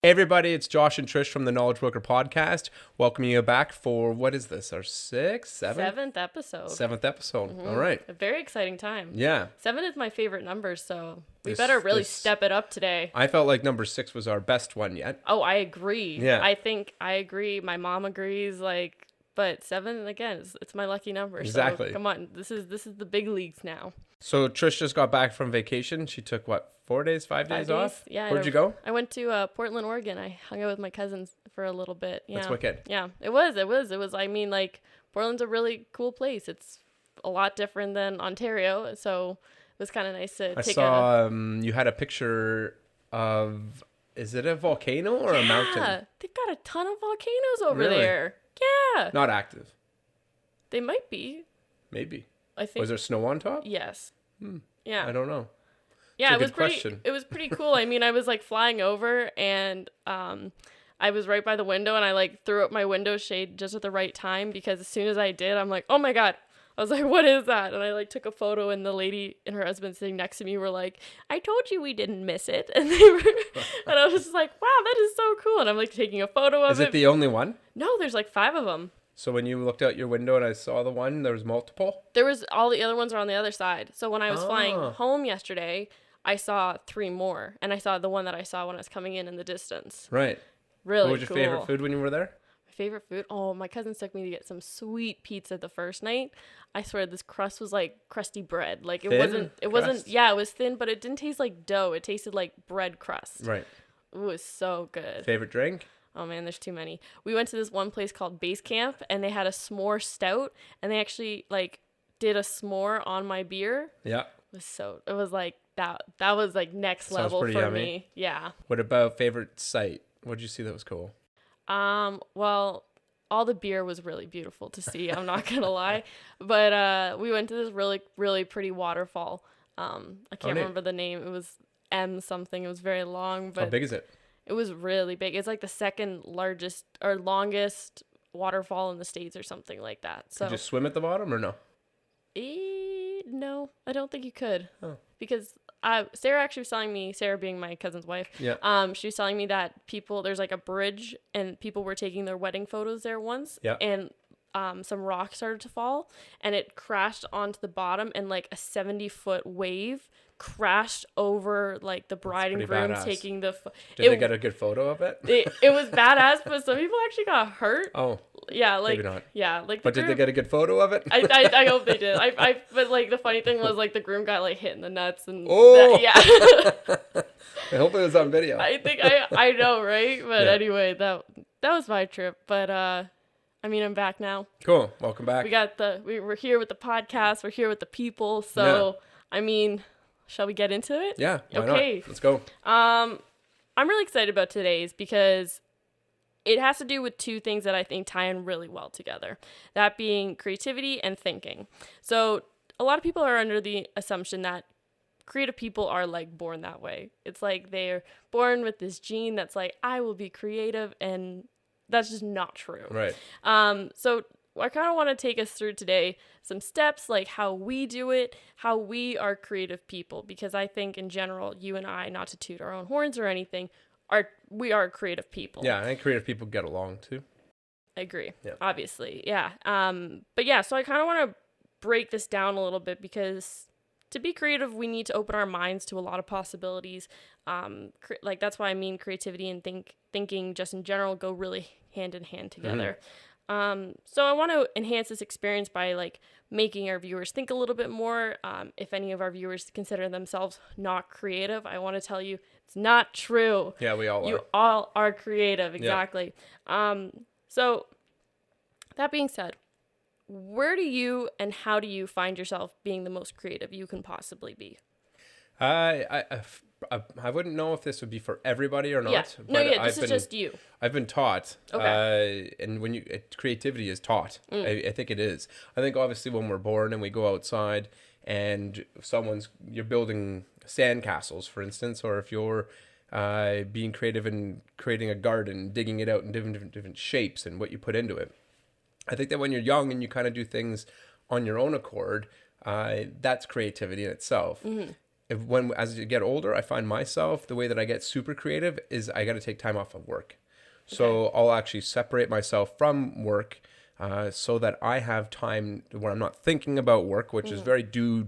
Hey everybody, it's Josh and Trish from the Knowledge Broker podcast. Welcoming you back for, what is this, our seventh episode. Seventh episode. All right. A very exciting time. Yeah. 7 is my favorite number, so we better really step it up today. I felt like number 6 was our best one yet. Oh, I agree. Yeah. I agree. My mom agrees, but 7, again, it's my lucky number. Exactly. So come on, this is the big leagues now. So Trish just got back from vacation. She took, 4 days, 5 days off? Yeah. Where'd you go? I went to Portland, Oregon. I hung out with my cousins for a little bit. Yeah. That's wicked. Yeah, it was. I mean, Portland's a really cool place. It's a lot different than Ontario, so it was kind of nice to take you had a picture of, is it a volcano or a mountain? Yeah, they've got a ton of volcanoes over Really? there. Yeah. Not active. They might be. Maybe. I think. Was there snow on top? Yes. Yeah. I don't know. Yeah, It's a good question. It was pretty cool. I mean, I was flying over and I was right by the window and I threw up my window shade just at the right time because as soon as I did, I'm like, "Oh my God." I was like, "What is that?" And I took a photo and the lady and her husband sitting next to me were like, "I told you we didn't miss it." And they were and I was just like, "Wow, that is so cool." And I'm taking a photo of it. Is it the only one? No, there's 5 of them. So when you looked out your window and I saw the one, there was multiple? There was all the other ones are on the other side. So when I was flying home yesterday, I saw 3 more. And I saw the one that I saw when I was coming in the distance. Right. Really What was your cool. favorite food when you were there? My favorite food? Oh, my cousins took me to get some sweet pizza the first night. I swear this crust was like crusty bread. It wasn't, yeah, it was thin, but it didn't taste like dough. It tasted like bread crust. Right. It was so good. Favorite drink? Oh man, there's too many. We went to this one place called Base Camp and they had a s'more stout and they actually did a s'more on my beer. Yeah. It was that was next level for yummy. me. Yeah. What about favorite sight? What did you see that was cool? Well, all the beer was really beautiful to see. I'm not going to lie, but we went to this really, really pretty waterfall. I can't remember the name. It was M something. It was very long, but how big is it? It was really big. It's the second largest or longest waterfall in the States or something like that. So Could you swim at the bottom or no? No, I don't think you could. Oh. Because Sarah actually was telling me, Sarah being my cousin's wife, yeah. She was telling me that there's a bridge and people were taking their wedding photos there once. Yeah. And some rock started to fall and it crashed onto the bottom and a 70-foot wave crashed over the bride and groom badass. Taking the Did they get a good photo of it? It was badass, but some people actually got hurt. Oh. Yeah, maybe not. Yeah, but did they get a good photo of it? I hope they did. But the funny thing was the groom got hit in the nuts and yeah. I hope it was on video. I think I know, right? But Yeah. anyway, that was my trip. But I'm back now. Cool. Welcome back. We're here with the podcast. We're here with the people. So shall we get into it? Yeah. Why Okay. not? Let's go. I'm really excited about today's because it has to do with 2 things that I think tie in really well together. That being creativity and thinking. So a lot of people are under the assumption that creative people are born that way. It's they're born with this gene that's I will be creative, and that's just not true. Right. So I kind of want to take us through today some steps, how we do it, how we are creative people, because I think in general, you and I, not to toot our own horns or anything, we are creative people. Yeah, I think creative people get along too. I agree. Yeah. Obviously. Yeah. But yeah, so I kind of want to break this down a little bit because to be creative, we need to open our minds to a lot of possibilities. That's why I mean creativity and thinking just in general go really hand in hand together. So I want to enhance this experience by making our viewers think a little bit more. If any of our viewers consider themselves not creative, I want to tell you it's not true. Yeah, we all are. You all are creative. Exactly. Yeah. So that being said, where do you and how do you find yourself being the most creative you can possibly be? I wouldn't know if this would be for everybody or not. Yeah. No, yeah, this is just you. I've been taught. Okay. And when creativity is taught, I think it is. I think obviously when we're born and we go outside and you're building sandcastles, for instance, or if you're being creative and creating a garden, digging it out in different shapes and what you put into it. I think that when you're young and you kind of do things on your own accord, that's creativity in itself. as you get older, I find myself, the way that I get super creative is I got to take time off of work. So I'll actually separate myself from work so that I have time where I'm not thinking about work, which is very do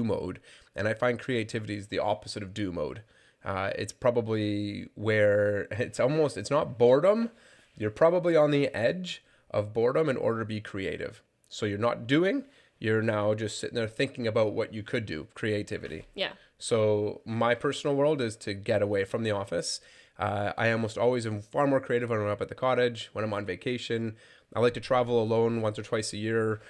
mode. And I find creativity is the opposite of do mode. It's probably where it's not boredom. You're probably on the edge of boredom in order to be creative. So you're not doing, you're now just sitting there thinking about what you could do, creativity. Yeah. So my personal world is to get away from the office. I almost always am far more creative when I'm up at the cottage, when I'm on vacation. I like to travel alone once or twice a year,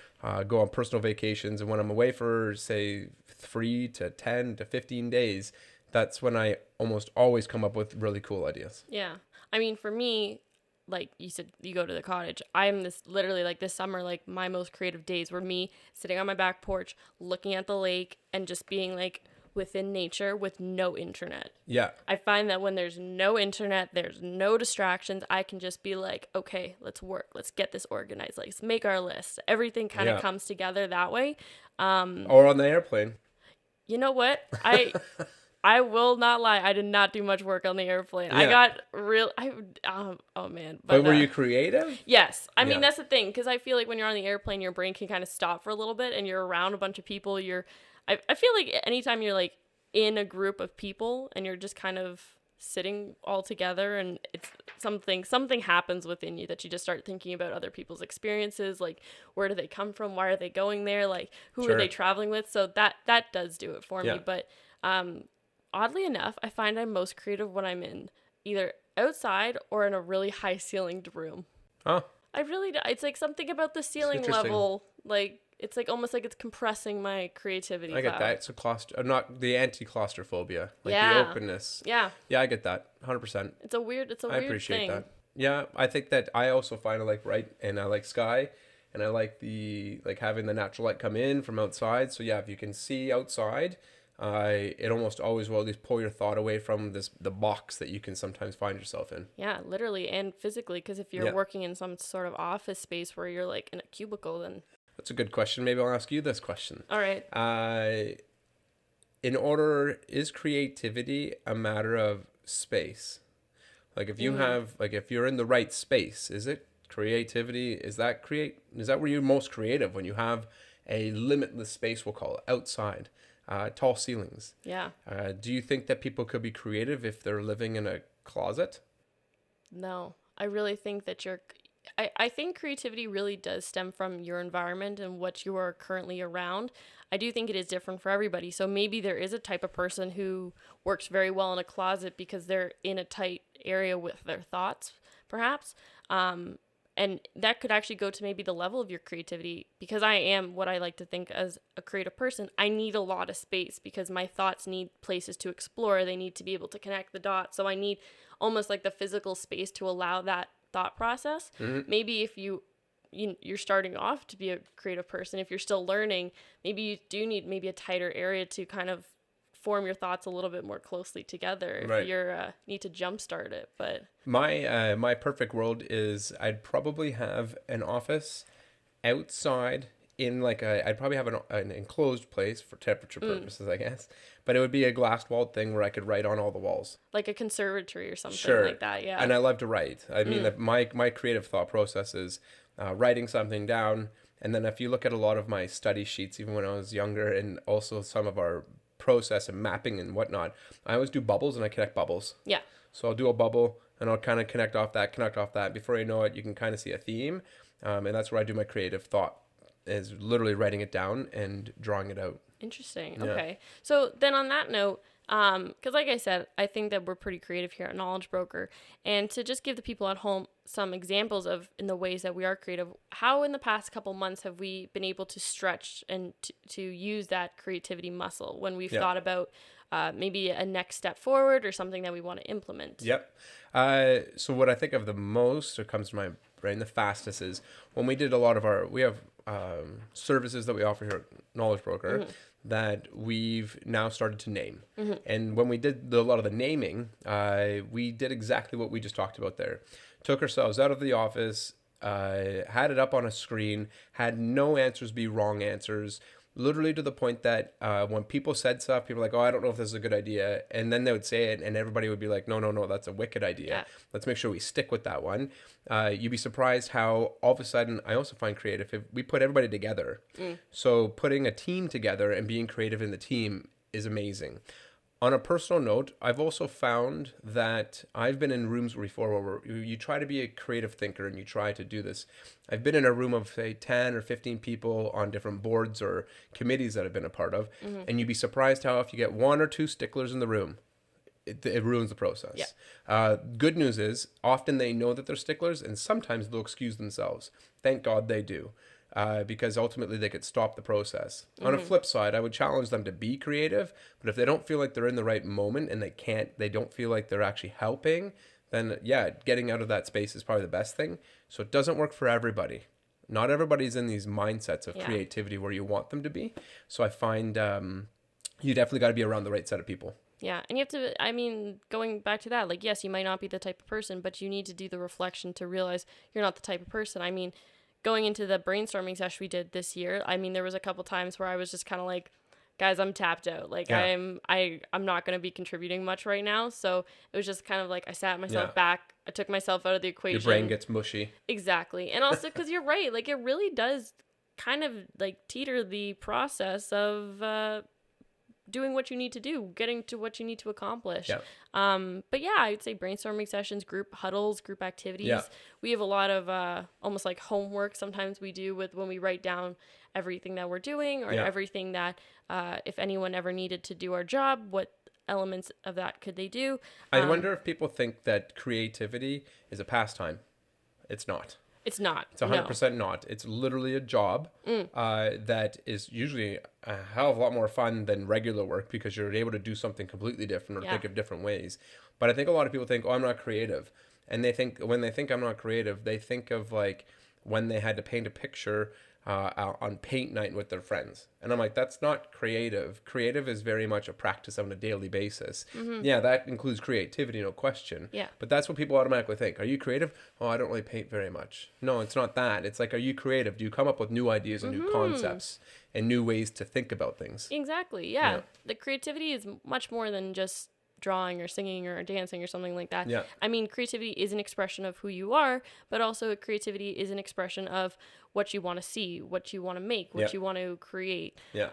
go on personal vacations. And when I'm away for, say, 3 to 10 to 15 days, that's when I almost always come up with really cool ideas. Yeah. I mean, for me, like you said, you go to the cottage. I'm literally like this summer, like my most creative days were me sitting on my back porch, looking at the lake and just being like within nature with no internet. Yeah. I find that when there's no internet, there's no distractions, I can just be like, okay, let's work. Let's get this organized. Let's make our list. Everything kind of comes together that way. Or on the airplane. You know what? I will not lie. I did not do much work on the airplane. Yeah. I got oh man. But were you creative? Yes. I mean, that's the thing. Because I feel like when you're on the airplane, your brain can kind of stop for a little bit and you're around a bunch of people. I feel like anytime you're like in a group of people and you're just kind of sitting all together and it's something happens within you that you just start thinking about other people's experiences, like where do they come from, why are they going there, like who are they traveling with. So that does do it for me. But oddly enough, I find I'm most creative when I'm in either outside or in a really high ceilinged room. Oh, It's like something about the ceiling level, like it's like almost like it's compressing my creativity. I get that. It's not the anti-claustrophobia, like the openness. Yeah. Yeah, I get that. 100%. It's a weird thing. I appreciate that. Yeah, I think that I also find I like light and I like sky and I like having the natural light come in from outside. So yeah, if you can see outside, it almost always will at least pull your thought away from the box that you can sometimes find yourself in. Yeah, literally and physically, because if you're working in some sort of office space where you're like in a cubicle, then... That's a good question. Maybe I'll ask you this question. All right. Is creativity a matter of space? Like if you if you're in the right space, is it creativity? Is that where you're most creative, when you have a limitless space, we'll call it, outside? Tall ceilings. Yeah. Do you think that people could be creative if they're living in a closet? No, I really think that I think creativity really does stem from your environment and what you are currently around. I do think it is different for everybody. So maybe there is a type of person who works very well in a closet because they're in a tight area with their thoughts, perhaps. And that could actually go to maybe the level of your creativity, because I am what I like to think as a creative person. I need a lot of space because my thoughts need places to explore. They need to be able to connect the dots. So I need almost like the physical space to allow that thought process. Mm-hmm. Maybe if you're starting off to be a creative person, if you're still learning, maybe you do need maybe a tighter area to kind of form your thoughts a little bit more closely together if you're need to jumpstart it. But my perfect world is I'd probably have an office outside in I'd probably have an enclosed place for temperature purposes, I guess, but it would be a glass walled thing where I could write on all the walls, like a conservatory or something like that. Yeah. And I love to write. I mean, my creative thought process is writing something down, and then if you look at a lot of my study sheets, even when I was younger, and also some of our process and mapping and whatnot, I always do bubbles and I connect bubbles. Yeah. So I'll do a bubble and I'll kind of connect off that. Before you know it, you can kind of see a theme, and that's where I do my creative thought, is literally writing it down and drawing it out. Interesting. Yeah. Okay. So then on that note, because like I said, I think that we're pretty creative here at Knowledge Broker, and to just give the people at home some examples of in the ways that we are creative, how in the past couple months have we been able to stretch and to use that creativity muscle when we've thought about maybe a next step forward or something that we want to implement? Yep. So what I think of the most, or comes to my brain the fastest, is when we did a lot of we have services that we offer here at Knowledge Broker that we've now started to name. And when we did a lot of the naming, we did exactly what we just talked about there. Took ourselves out of the office, had it up on a screen, had no answers be wrong answers, literally to the point that when people said stuff, people were like, oh, I don't know if this is a good idea. And then they would say it and everybody would be like, no, no, no, that's a wicked idea. Yeah. Let's make sure we stick with that one. You'd be surprised how all of a sudden, I also find creative if we put everybody together. So putting a team together and being creative in the team is amazing. On a personal note, I've also found that I've been in rooms before where you try to be a creative thinker and you try to do this. I've been in a room of, say, 10 or 15 people on different boards or committees that I've been a part of, and you'd be surprised how if you get one or two sticklers in the room, it ruins the process. Yeah. Good news is often they know that they're sticklers and sometimes they'll excuse themselves. Thank God they do. Because ultimately they could stop the process. On a flip side, I would challenge them to be creative, but if they don't feel like they're in the right moment and they don't feel like they're actually helping, then yeah, getting out of that space is probably the best thing. So it doesn't work for everybody. Not everybody's in these mindsets of creativity where you want them to be. So I find you definitely got to be around the right set of people. Yeah, and you have to, I mean, going back to that, like, yes, you might not be the type of person, but you need to do the reflection to realize you're not the type of person. I mean, going into the brainstorming session we did this year, I mean, there was a couple times where I was just kind of like, guys, I'm tapped out. Like, I'm not going to be contributing much right now. So it was just kind of like I sat myself back. I took myself out of the equation. Your brain gets mushy. Exactly. And also because you're right. Like, it really does kind of like teeter the process of doing what you need to do, getting to what you need to accomplish. Yeah. But yeah, I would say brainstorming sessions, group huddles, group activities. Yeah. We have a lot of almost like homework sometimes we do with when we write down everything that we're doing or everything that if anyone ever needed to do our job, what elements of that could they do. I wonder if people think that creativity is a pastime. It's not. It's not. It's 100% not. It's literally a job that is usually a hell of a lot more fun than regular work because you're able to do something completely different or think of different ways. But I think a lot of people think, oh, I'm not creative. And when they think I'm not creative, they think of like when they had to paint a picture on paint night with their friends. And I'm like, that's not creative. Creative is very much a practice on a daily basis. Yeah, that includes creativity, no question. Yeah. But that's what people automatically think. Are you creative? Oh, I don't really paint very much. No, it's not that. It's like, are you creative? Do you come up with new ideas and new concepts and new ways to think about things? Exactly, yeah. The creativity is much more than just drawing or singing or dancing or something like that. Yeah. I mean, creativity is an expression of who you are, but also creativity is an expression of what you want to see, what you want to make, what you want to create. Yeah.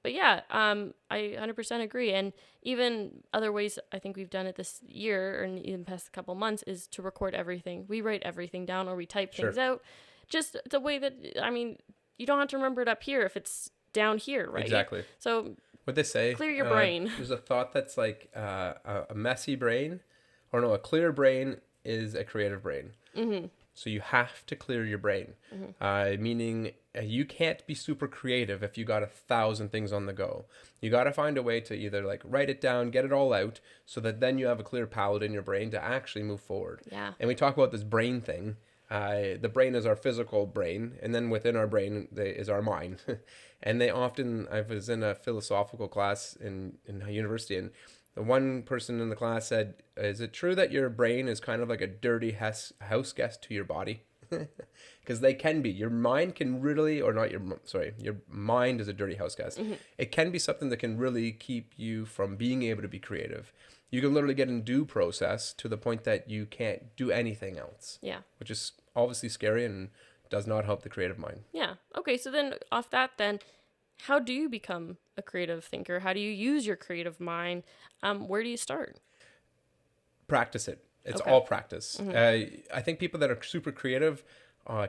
But yeah, I 100% agree. And even other ways I think we've done it this year or in the past couple months is to record everything. We write everything down or we type things out. Just the way that, I mean, you don't have to remember it up here if it's down here, right? Exactly. So what they say, clear your brain. There's a thought that's like a messy brain, or no, a clear brain is a creative brain. So you have to clear your brain, meaning you can't be super creative if you got 1,000 things on the go. You got to find a way to either like write it down, get it all out, so that then you have a clear palette in your brain to actually move forward. Yeah. And we talk about this brain thing. The brain is our physical brain, and then within our brain is our mind. And I was in a philosophical class in university, and the one person in the class said, is it true that your brain is kind of like a dirty house guest to your body? Because they can be. Your mind can really, or not your mind is a dirty house guest. It can be something that can really keep you from being able to be creative. You can literally get in due process to the point that you can't do anything else. Yeah. Which is obviously scary and does not help the creative mind. Yeah. Okay, so then off that then, how do you become a creative thinker? How do you use your creative mind? Where do you start? Practice it. It's all practice. I think people that are super creative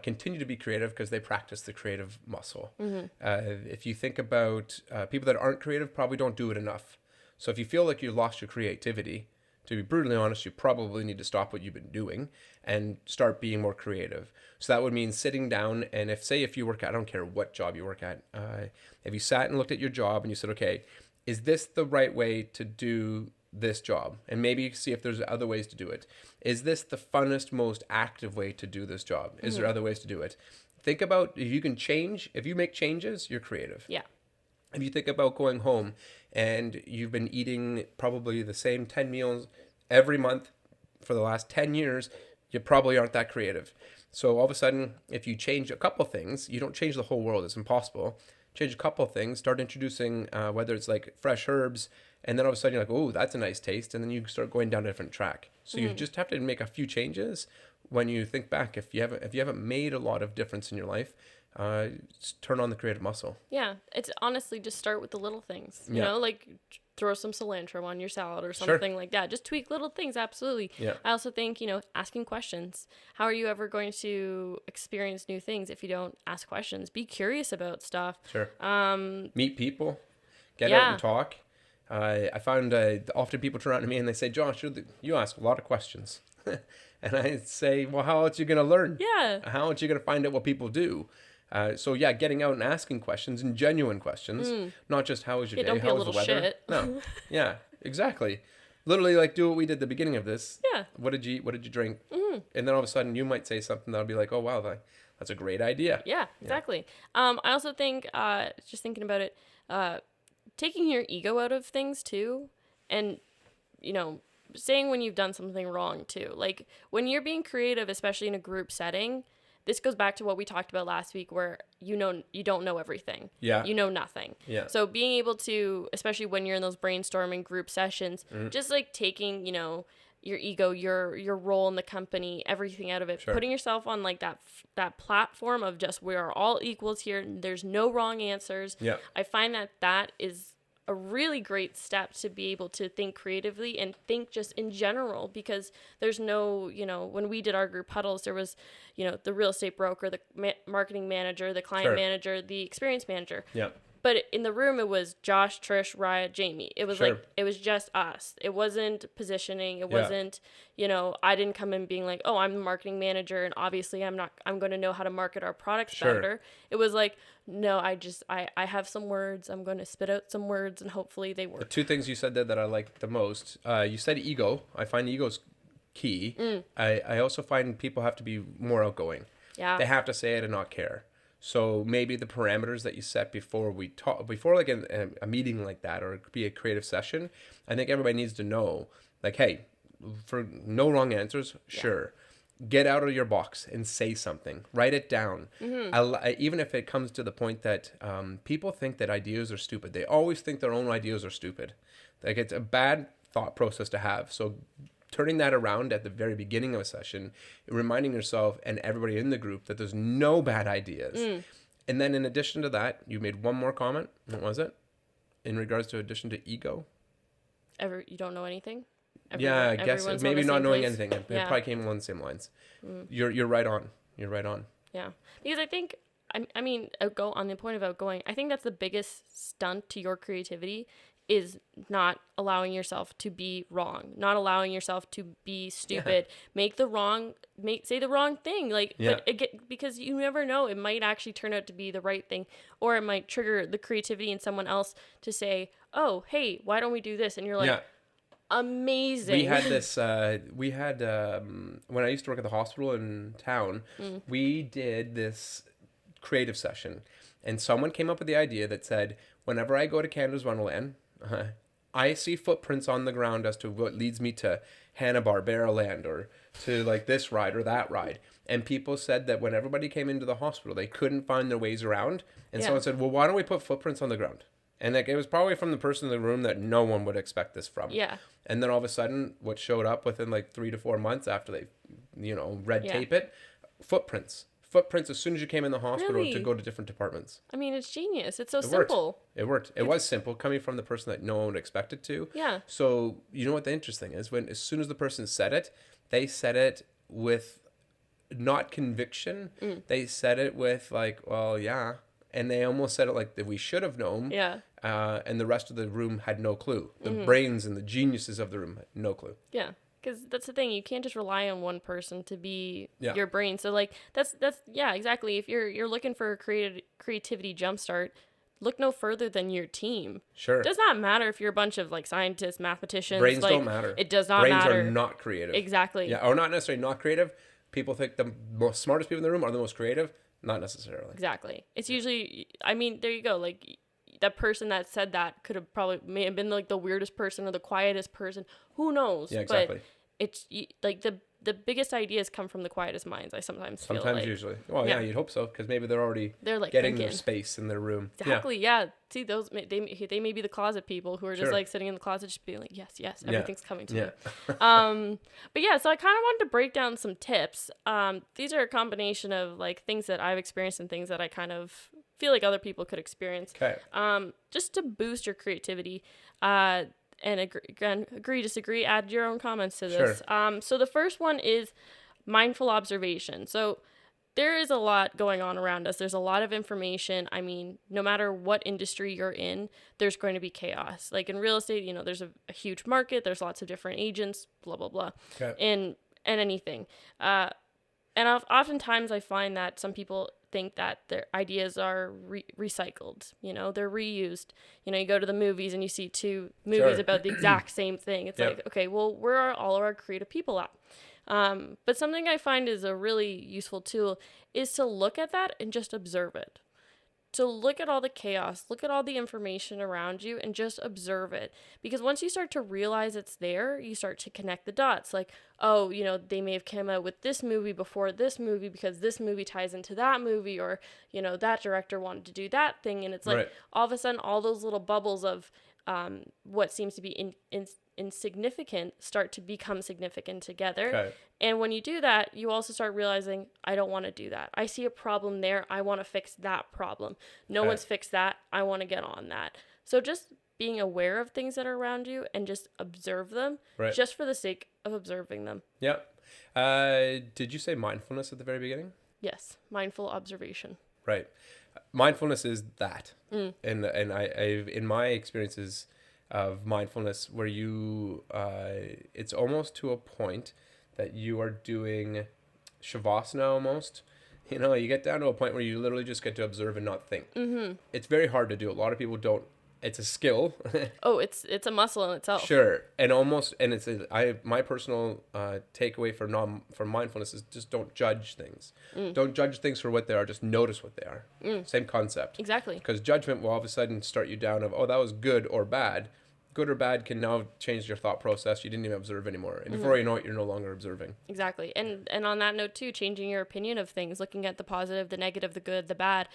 continue to be creative because they practice the creative muscle. If you think about people that aren't creative, probably don't do it enough. So if you feel like you've lost your creativity, to be brutally honest, you probably need to stop what you've been doing and start being more creative. So that would mean sitting down and if you work at, I don't care what job you work at, if you sat and looked at your job and you said, okay, is this the right way to do this job? And maybe see if there's other ways to do it. Is this the funnest, most active way to do this job? Is there other ways to do it? Think about if you can change, if you make changes, you're creative. Yeah. If you think about going home and you've been eating probably the same 10 meals every month for the last 10 years, you probably aren't that creative. So all of a sudden, if you change a couple things, you don't change the whole world. It's impossible. change a couple of things, start introducing whether it's like fresh herbs, and then all of a sudden you're like, oh, that's a nice taste, and then you start going down a different track. So you just have to make a few changes. When you think back, if you haven't made a lot of difference in your life, just turn on the creative muscle. Yeah, it's honestly just start with the little things. You know, like throw some cilantro on your salad or something like that. Just tweak little things, absolutely. Yeah. I also think, you know, asking questions. How are you ever going to experience new things if you don't ask questions? Be curious about stuff. Sure. Meet people. Get out and talk. I found often people turn around to me and they say, Josh, you ask a lot of questions. And I say, well, how else are you going to learn? Yeah. How else are you going to find out what people do? So getting out and asking questions and genuine questions, not just how was your day, don't be how a was the little weather? shit. No, yeah, exactly. Literally, like do what we did at the beginning of this. Yeah. What did you drink? And then all of a sudden, you might say something that'll be like, oh wow, that's a great idea. Yeah, exactly. I also think, just thinking about it, taking your ego out of things too, and you know, saying when you've done something wrong too. Like when you're being creative, especially in a group setting. This goes back to what we talked about last week where you don't know everything. Yeah. You know nothing. Yeah. So being able to, especially when you're in those brainstorming group sessions, just like taking, you know, your ego, your role in the company, everything out of it, putting yourself on like that platform of just we are all equals here. There's no wrong answers. Yeah. I find that is a really great step to be able to think creatively and think just in general, because there's no, you know, when we did our group huddles, there was, you know, the real estate broker, the marketing manager, the client manager, the experience manager. Yeah. But in the room, it was Josh, Trish, Raya, Jamie. It was like, it was just us. It wasn't positioning. It wasn't, you know, I didn't come in being like, oh, I'm the marketing manager and obviously I'm going to know how to market our products better. It was like, no, I have some words. I'm going to spit out some words and hopefully they work. The two things you said there that I like the most, you said ego. I find ego's key. I also find people have to be more outgoing. Yeah. They have to say it and not care. So maybe the parameters that you set before like a meeting like that, or it could be a creative session, I think everybody needs to know, like, hey, for no wrong answers, sure. Get out of your box and say something. Write it down. Even if it comes to the point that people think that ideas are stupid. They always think their own ideas are stupid. Like, it's a bad thought process to have. So turning that around at the very beginning of a session, reminding yourself and everybody in the group that there's no bad ideas. And then in addition to that, you made one more comment. What was it? In regards to addition to ego? You don't know anything? I guess maybe not knowing anything. It probably came along the same lines. You're right on. You're right on. Yeah. Because I think, I mean, on the point of outgoing, I think that's the biggest stunt to your creativity is not allowing yourself to be wrong, not allowing yourself to be stupid, say the wrong thing, but because you never know, it might actually turn out to be the right thing, or it might trigger the creativity in someone else to say, oh, hey, why don't we do this? And you're like, amazing. We had this, when I used to work at the hospital in town, we did this creative session, and someone came up with the idea that said, whenever I go to Canada's Wonderland, I see footprints on the ground as to what leads me to Hanna-Barbera Land or to like this ride or that ride. And people said that when everybody came into the hospital, they couldn't find their ways around. And someone said, well, why don't we put footprints on the ground? And like, it was probably from the person in the room that no one would expect this from. Yeah. And then all of a sudden, what showed up within like 3 to 4 months after they, red tape it, footprints as soon as you came in the hospital to go to different departments. I mean, it's genius. It's so simple. It worked. It was simple, coming from the person that no one would expect it to. Yeah. So you know what the interesting is? As soon as the person said it, they said it with not conviction. They said it with like, well, yeah. And they almost said it like that we should have known. Yeah. And the rest of the room had no clue. The brains and the geniuses of the room had no clue. Yeah. Because that's the thing, you can't just rely on one person to be your brain. So like that's exactly. If you're looking for a creativity jumpstart, look no further than your team. Sure. It does not matter if you're a bunch of like scientists, mathematicians. Brains don't matter. It does not matter. Brains are not creative. Exactly. Yeah, or not necessarily not creative. People think the most smartest people in the room are the most creative. Not necessarily. Exactly. It's usually. I mean, there you go. Like. That person that said that may have been like the weirdest person or the quietest person. Who knows? Yeah, exactly. But it's like the the biggest ideas come from the quietest minds. I sometimes feel like. Usually. Well, yeah, you'd hope so, because maybe they're like getting their space in their room. Exactly. Yeah. See, those they may be the closet people who are just like sitting in the closet, just being like, yes, everything's coming to me. But yeah, so I kind of wanted to break down some tips. These are a combination of like things that I've experienced and things that I kind of feel like other people could experience. Okay. Just to boost your creativity. And agree, disagree, add your own comments to this. Sure. So the first one is mindful observation. So there is a lot going on around us. There's a lot of information. I mean, no matter what industry you're in, there's going to be chaos. Like in real estate, there's a huge market. There's lots of different agents, blah, blah, blah, and anything. And oftentimes I find that some people think that their ideas are recycled, they're reused. You go to the movies and you see 2 movies about the exact same thing. It's like, okay, well, where are all of our creative people at? But something I find is a really useful tool is to look at that and just observe it. To look at all the chaos, look at all the information around you and just observe it. Because once you start to realize it's there, you start to connect the dots. Like, oh, they may have come out with this movie before this movie because this movie ties into that movie, or, that director wanted to do that thing. And it's like all of a sudden all those little bubbles of what seems to be insignificant start to become significant together. Okay. And when you do that, you also start realizing, I don't want to do that. I see a problem there. I want to fix that problem. No one's fixed that. I want to get on that. So just being aware of things that are around you and just observe them just for the sake of observing them. Yeah. Did you say mindfulness at the very beginning? Yes. Mindful observation. Right. Mindfulness is that. And I've in my experiences of mindfulness where you it's almost to a point that you are doing shavasana almost. You get down to a point where you literally just get to observe and not think. It's very hard to do. A lot of people don't. It's a skill. Oh, it's a muscle in itself. Sure. And it's my personal takeaway for mindfulness is just don't judge things. Don't judge things for what they are. Just notice what they are. Same concept. Exactly. Because judgment will all of a sudden start you down of, oh, that was good or bad. Good or bad can now change your thought process. You didn't even observe anymore. And before you know it, you're no longer observing. Exactly. And on that note too, changing your opinion of things, looking at the positive, the negative, the good, the bad,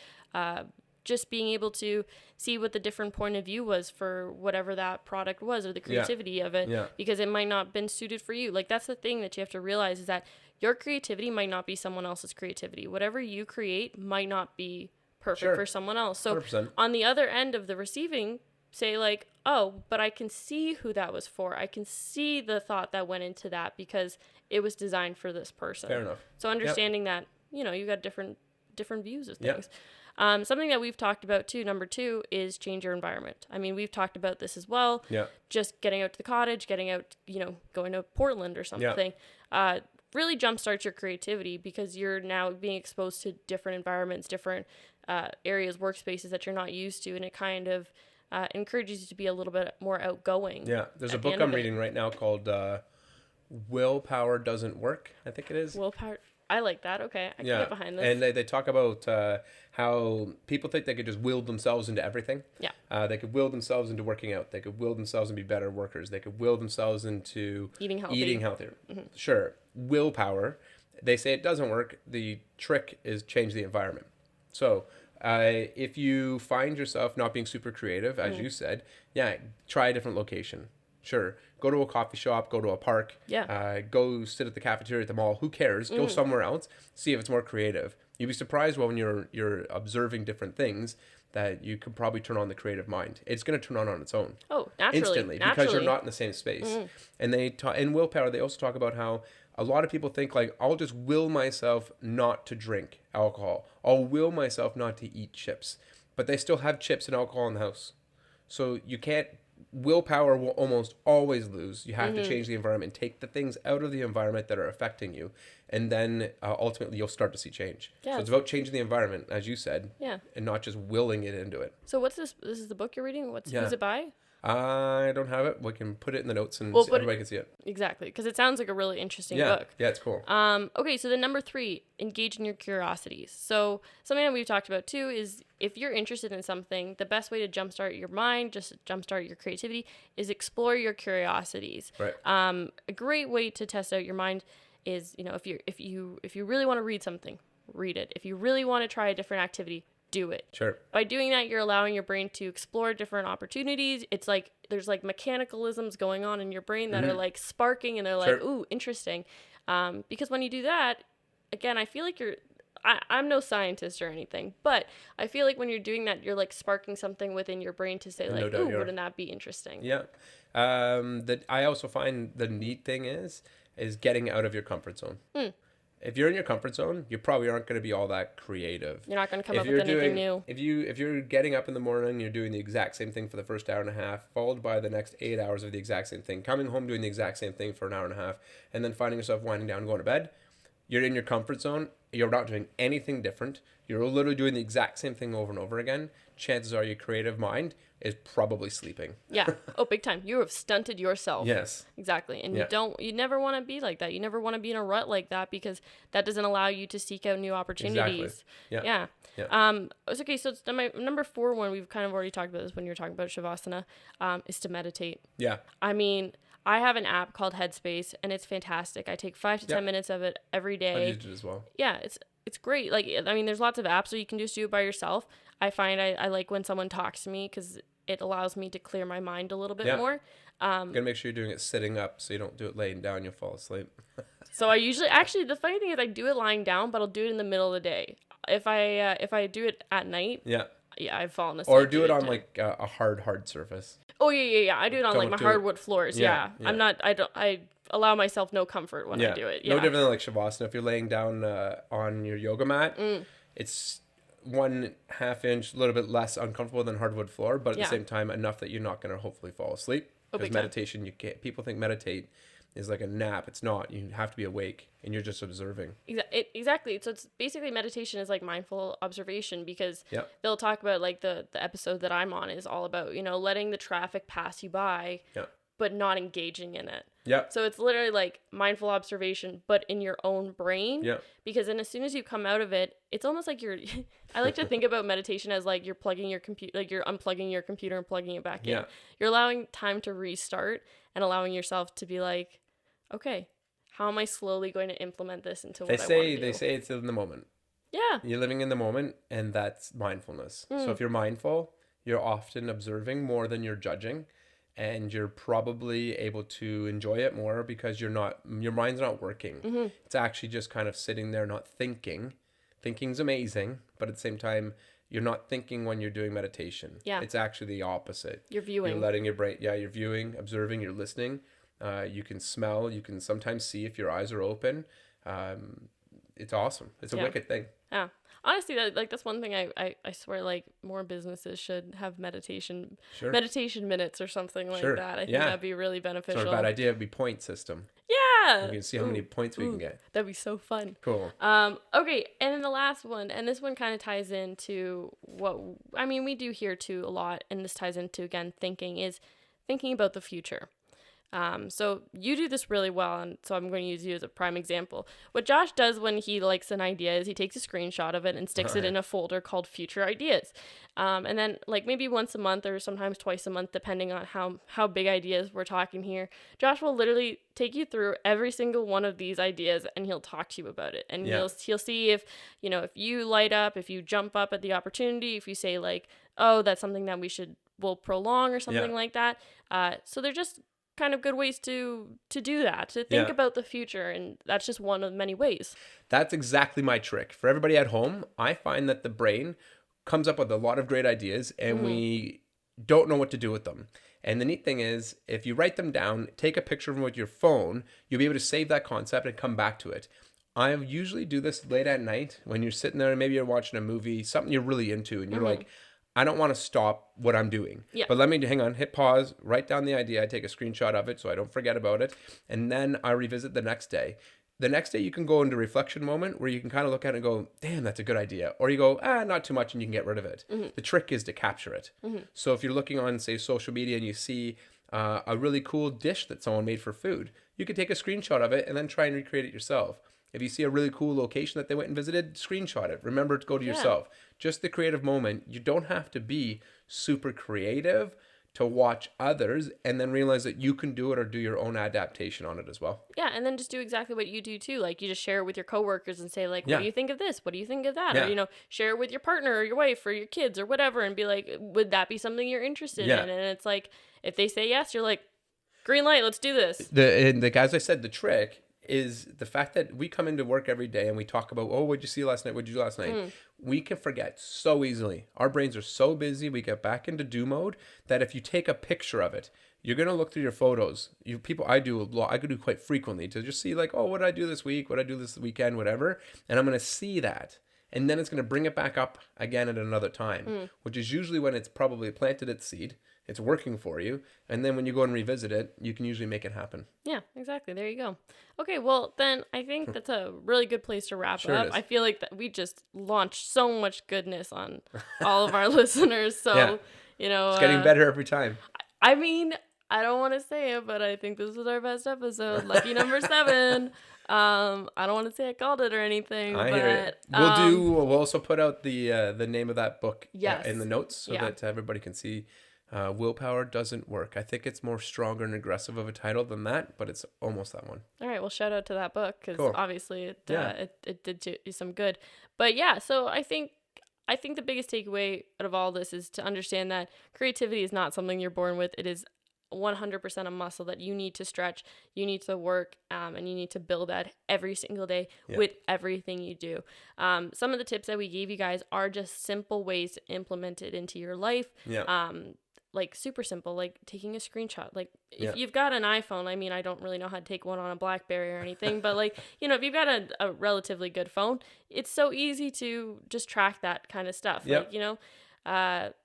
just being able to see what the different point of view was for whatever that product was, or the creativity of it, because it might not have been suited for you. Like, that's the thing that you have to realize, is that your creativity might not be someone else's creativity. Whatever you create might not be perfect for someone else. So 100%. On the other end of the receiving, say like, oh, but I can see who that was for. I can see the thought that went into that because it was designed for this person. Fair enough. So understanding that, you got different views of things. Something that we've talked about too, number 2, is change your environment. I mean, we've talked about this as well. Yeah. Just getting out to the cottage, getting out, going to Portland or something. Yeah. Really jumpstarts your creativity because you're now being exposed to different environments, different areas, workspaces that you're not used to, and it kind of encourages you to be a little bit more outgoing. Yeah. There's a book I'm reading right now called Willpower Doesn't Work, I think it is. Willpower. I like that. Okay. I can get behind this. And they talk about how people think they could just will themselves into everything. Yeah. They could will themselves into working out. They could will themselves and be better workers. They could will themselves into eating healthier. Mm-hmm. Sure. Willpower. They say it doesn't work. The trick is change the environment. So if you find yourself not being super creative, as you said, try a different location. Sure. Go to a coffee shop, go to a park, go sit at the cafeteria at the mall. Who cares? Go somewhere else. See if it's more creative. You'd be surprised when you're observing different things that you could probably turn on the creative mind. It's going to turn on its own. Oh, naturally. Instantly. Because you're not in the same space. And in Willpower, they also talk about how a lot of people think like, I'll just will myself not to drink alcohol. I'll will myself not to eat chips. But they still have chips and alcohol in the house. So you can't. Willpower will almost always lose. You have to change the environment, take the things out of the environment that are affecting you, and then ultimately you'll start to see change. Yeah. So it's about changing the environment, as you said, and not just willing it into it. So what's this? This is the book you're reading? Who's it by? I don't have it. We can put it in the notes and everybody can see it. Exactly, because it sounds like a really interesting book. Yeah, it's cool. Okay, so then number 3, engage in your curiosities. So something that we've talked about too is if you're interested in something, the best way to jumpstart your mind, just jumpstart your creativity, is explore your curiosities. Right. A great way to test out your mind is, if you really want to read something, read it. If you really want to try a different activity, do it. Sure. By doing that, you're allowing your brain to explore different opportunities. It's like there's like mechanicalisms going on in your brain that are like sparking, and they're like, ooh, interesting. Because when you do that, again, I feel like I'm no scientist or anything, but I feel like when you're doing that, you're like sparking something within your brain to say like, ooh, wouldn't that be interesting? Yeah. That I also find the neat thing is getting out of your comfort zone. If you're in your comfort zone, you probably aren't going to be all that creative. You're not going to come up with anything new. If you're getting up in the morning, you're doing the exact same thing for the first hour and a half, followed by the next 8 hours of the exact same thing, coming home doing the exact same thing for an hour and a half, and then finding yourself winding down and going to bed, you're in your comfort zone. You're not doing anything different. You're literally doing the exact same thing over and over again. Chances are your creative mind is probably sleeping. Yeah. Oh, big time. You have stunted yourself. Yes. Exactly. And you never want to be like that. You never want to be in a rut like that, because that doesn't allow you to seek out new opportunities. Exactly. Yeah. Okay. So it's my number 4 one. We've kind of already talked about this when you're talking about Shavasana, is to meditate. Yeah. I mean, I have an app called Headspace, and it's fantastic. I take 5 to 10 minutes of it every day. I've used it as well. Yeah, it's great. Like, I mean, there's lots of apps, so you can just do it by yourself. I find I like when someone talks to me, because it allows me to clear my mind a little bit more. You gotta make sure you're doing it sitting up, so you don't do it laying down. You'll fall asleep. So I usually, actually, the funny thing is I do it lying down, but I'll do it in the middle of the day. If I do it at night, I've fallen asleep. Or do it on like a hard surface. Oh yeah. I do it on like my hardwood floors. Yeah. I allow myself no comfort when I do it. Yeah. No different than like Shavasana. If you're laying down on your yoga mat, it's 1/2 inch, a little bit less uncomfortable than hardwood floor, but at the same time enough that you're not going to hopefully fall asleep. Because meditation, you can't. People think meditate is like a nap. It's not. You have to be awake, and you're just observing. Exactly. So it's basically, meditation is like mindful observation, because they'll talk about, like, the episode that I'm on is all about, letting the traffic pass you by, but not engaging in it. Yeah. So it's literally like mindful observation, but in your own brain. Yeah. Because then as soon as you come out of it, it's almost like I like to think about meditation as like you're plugging your computer, like you're unplugging your computer and plugging it back in. You're allowing time to restart and allowing yourself to be like, okay, how am I slowly going to implement this into what I want to do? They say it's in the moment. Yeah. You're living in the moment, and that's mindfulness. So if you're mindful, you're often observing more than you're judging. And you're probably able to enjoy it more because your mind's not working. It's actually just kind of sitting there, not thinking. Thinking's amazing, but at the same time, you're not thinking when you're doing meditation. Yeah. It's actually the opposite. You're viewing. You're letting your brain, you're viewing, observing, you're listening. You can smell, you can sometimes see if your eyes are open. It's awesome. It's a wicked thing. Yeah. Honestly, that's one thing I swear, like, more businesses should have meditation minutes or something like that. I think that'd be really beneficial. It's not a bad idea. It'd be point system. Yeah. You can see how many points we can get. That'd be so fun. Cool. Okay, and then the last one, and this one kind of ties into what, we do here too a lot, and this ties into, again, thinking about the future. So you do this really well, and so I'm going to use you as a prime example. What Josh does when he likes an idea is he takes a screenshot of it and sticks it in a folder called Future Ideas. And then, like, maybe once a month or sometimes twice a month, depending on how big ideas we're talking here, Josh will literally take you through every single one of these ideas, and he'll talk to you about it. And he'll see if you light up, if you jump up at the opportunity, if you say, like, oh, that's something that we'll prolong or something like that. So they're just kind of good ways to do that, to think about the future, and that's just one of many ways. That's exactly my trick. For everybody at home, I find that the brain comes up with a lot of great ideas, and we don't know what to do with them. And the neat thing is, if you write them down, take a picture of them with your phone, you'll be able to save that concept and come back to it. I usually do this late at night when you're sitting there and maybe you're watching a movie, something you're really into, and you're like, I don't want to stop what I'm doing. Yeah. But let me hang on, hit pause, write down the idea. I take a screenshot of it so I don't forget about it. And then I revisit the next day. The next day you can go into reflection moment where you can kind of look at it and go, damn, that's a good idea. Or you go, not too much, and you can get rid of it. The trick is to capture it. So if you're looking on, say, social media and you see a really cool dish that someone made for food, you can take a screenshot of it and then try and recreate it yourself. If you see a really cool location that they went and visited, screenshot it. Remember to go to yourself. Just the creative moment. You don't have to be super creative to watch others and then realize that you can do it or do your own adaptation on it as well. Yeah, and then just do exactly what you do too. Like you just share it with your coworkers and say like, what Yeah. do you think of this? What do you think of that? Yeah. Or, share it with your partner or your wife or your kids or whatever and be like, would that be something you're interested Yeah. in? And it's like, if they say yes, you're like, green light, let's do this. As I said, the trick is the fact that we come into work every day and we talk about, oh, what'd you see last night? What'd you do last night? We can forget so easily. Our brains are so busy. We get back into do mode that if you take a picture of it, you're going to look through your photos. I could do quite frequently to just see like, oh, what did I do this week? What did I do this weekend? Whatever. And I'm going to see that. And then it's going to bring it back up again at another time, which is usually when it's probably planted its seed. It's working for you. And then when you go and revisit it, you can usually make it happen. Yeah, exactly. There you go. Okay, well, then I think that's a really good place to wrap Sure up. is. I feel like that we just launched so much goodness on all of our listeners. So, Yeah. It's getting better every time. I mean, I don't want to say it, but I think this was our best episode. Lucky number 7. I don't want to say I called it or anything. I but, hear it. We'll also put out the name of that book in the notes so that everybody can see. Willpower Doesn't Work. I think it's more stronger and aggressive of a title than that, but it's almost that one. All right, well, shout out to that book because obviously it did you some good. But yeah, so I think the biggest takeaway out of all this is to understand that creativity is not something you're born with. It is 100% a muscle that you need to stretch, you need to work, and you need to build at every single day with everything you do. Some of the tips that we gave you guys are just simple ways to implement it into your life. Like super simple, like taking a screenshot. Like if you've got an iPhone, I mean, I don't really know how to take one on a BlackBerry or anything, but like, if you've got a relatively good phone, it's so easy to just track that kind of stuff. Like,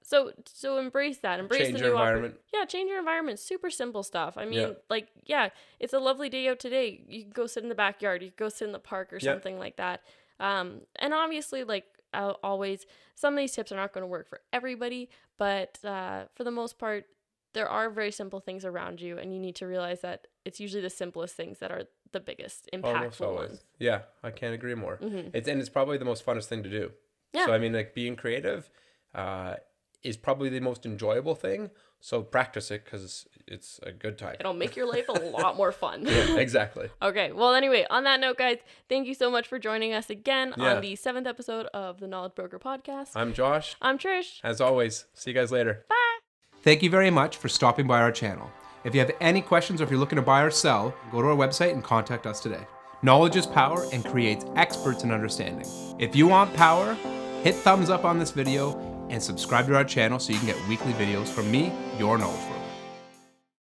so embrace that. Embrace change the your new environment. Change your environment. Super simple stuff. I mean, it's a lovely day out today. You can go sit in the backyard. You can go sit in the park or something like that. And obviously, like always, some of these tips are not going to work for everybody, but for the most part, there are very simple things around you, and you need to realize that it's usually the simplest things that are the biggest, impactful ones. Yeah, I can't agree more. It's probably the most funnest thing to do. So I mean, like being creative is probably the most enjoyable thing. So practice it because it's a good time. It'll make your life a lot more fun. Yeah, exactly. Okay. Well, anyway, on that note, guys, thank you so much for joining us again on the 7th episode of the Knowledge Broker Podcast. I'm Josh. I'm Trish. As always, see you guys later. Bye. Thank you very much for stopping by our channel. If you have any questions or if you're looking to buy or sell, go to our website and contact us today. Knowledge is power and creates experts in understanding. If you want power, hit thumbs up on this video and subscribe to our channel so you can get weekly videos from me, your knowledge broker.